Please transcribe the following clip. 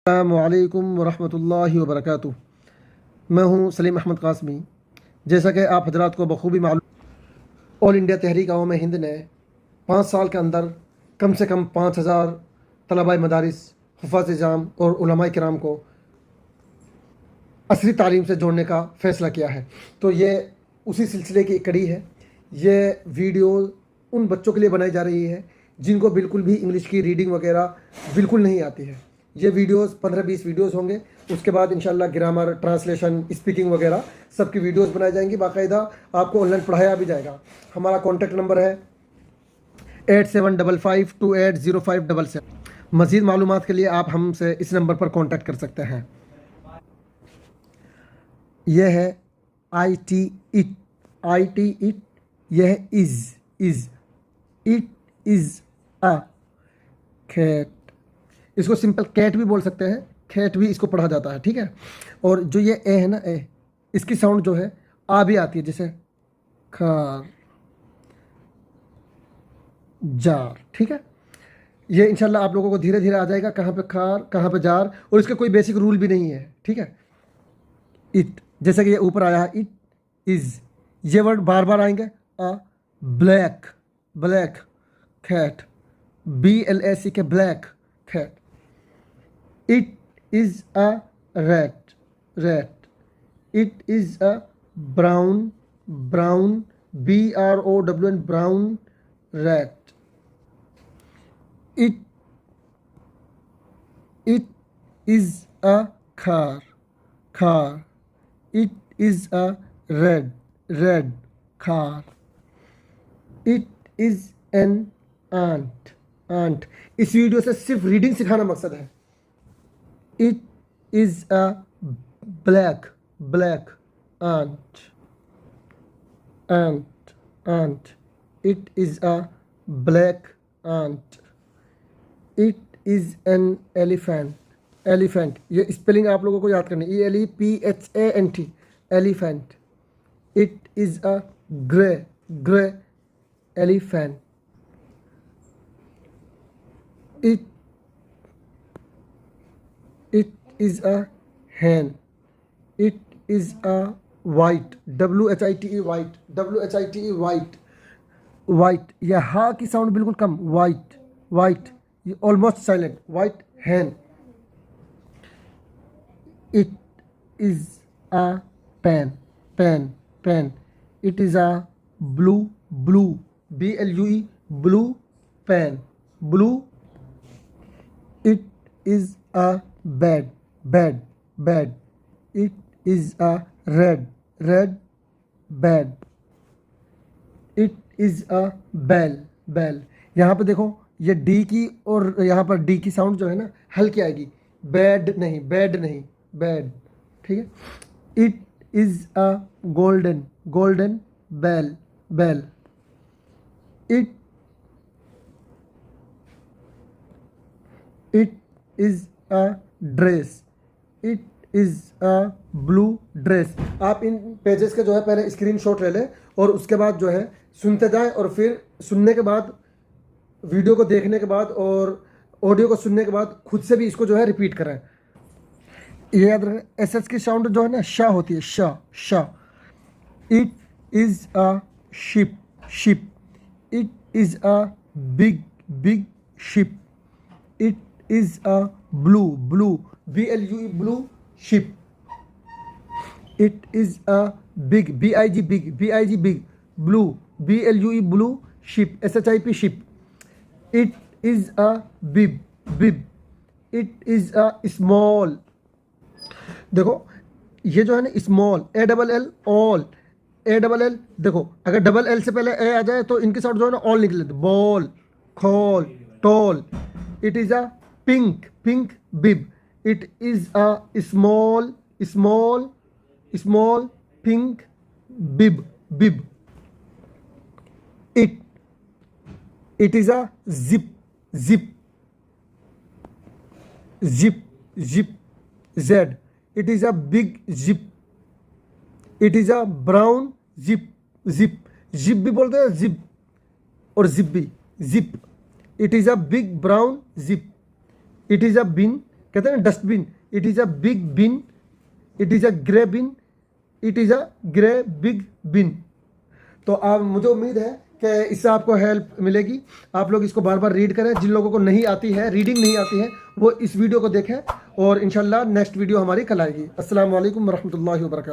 अस्सलामुअलैकुम वरहमतुल्लाहि वबरकातुह। मैं हूं सलीम अहमद कासमी। जैसा कि आप हजरात को बखूबी मालूम, ऑल इंडिया तहरीक अवाम हिंद ने 5 साल के अंदर कम से कम 5000 तलबा मदारिस, हुफ़ाज़ इज़ाम और उलमाए किराम को असली तालीम से जोड़ने का फ़ैसला किया है। तो ये उसी सिलसिले की एक कड़ी है। ये वीडियो उन बच्चों के लिए बनाई जा रही है जिनको बिल्कुल भी इंग्लिश की रीडिंग वगैरह बिल्कुल नहीं आती है। ये वीडियोस 15-20 वीडियोस होंगे। उसके बाद इंशाल्लाह ग्रामर, ट्रांसलेशन, स्पीकिंग वगैरह सबकी वीडियोस बनाई जाएंगी। बाकायदा आपको ऑनलाइन पढ़ाया भी जाएगा। हमारा कॉन्टैक्ट नंबर है 8755280577। मज़ीद मालूमात के लिए आप हमसे इस नंबर पर कॉन्टैक्ट कर सकते हैं। यह है IT इट, यह है is it is a cat. इसको सिंपल कैट भी बोल सकते हैं, कैट भी इसको पढ़ा जाता है, ठीक है। और जो ये ए है ना, ए, इसकी साउंड जो है आ भी आती है, जैसे खार जार, ठीक है। ये इंशाल्लाह आप लोगों को धीरे धीरे आ जाएगा, कहाँ पे खार कहाँ पे जार। और इसका कोई बेसिक रूल भी नहीं है, ठीक है। इट, जैसे कि ये ऊपर आया है, इट इज़, ये वर्ड बार बार आएंगे। A black, black cat, BLAC K black cat. It is a rat, rat. It is a brown, BROWN, brown rat. It is a car. It is a red car. It is an ant. इस video से सिर्फ reading सिखाना मकसद है। It is a black ant. It is a black ant. It is an elephant. ये spelling आप लोगों को याद करनी, ELEPHANT, elephant. It is a gray elephant. It is a hen. It is a white, WHITE, white। यह हा की sound बिल्कुल कम, white, ये almost silent, white hen। It is a pen। It is a blue, BLUE, blue pen, blue। It is a bed। It is a red bed। It is a bell। यहाँ पे देखो, ये D की और यहाँ पर D की sound जो है ना हल्की आएगी, बैड नहीं, बैड, ठीक है। It is a golden bell। It is a dress। It is a blue dress। आप इन पेजेस के जो है पहले स्क्रीनशॉट ले लें और उसके बाद जो है सुनते जाएं, और फिर सुनने के बाद, वीडियो को देखने के बाद और ऑडियो को सुनने के बाद खुद से भी इसको जो है रिपीट करें। ये याद रखें, SS की साउंड जो है ना शाह होती है, Shah. It is a ship। It is a big ship। It is a blue, BLUE, blue ship। It is a big, BIG, blue, BLUE, blue ship, SHIP, ship। It is a bib। It is a small। देखो ये जो है ना small, ALL, all, ALL। देखो अगर double L से पहले ए आ जाए तो इनकी साउंड जो है ना ऑल निकले, बॉल, खोल, tall. It is a pink bib. It is a small pink bib. It is a zip Z। It is a big zip। It is a brown zip। Zip भी बोलते हैं, zip और zip भी, zip. It is a big brown zip। It is a bin कहते हैं dustbin, it is a big bin, it is a grey bin, it is a grey big bin. तो आप, मुझे उम्मीद है कि इससे आपको हेल्प मिलेगी। आप लोग इसको बार बार रीड करें। जिन लोगों को नहीं आती है, रीडिंग नहीं आती है, वो इस वीडियो को देखें और इंशाल्लाह नेक्स्ट वीडियो हमारी कल आएगी। अस्सलाम वालेकुम रहमतुल्लाहि व बरकातहू।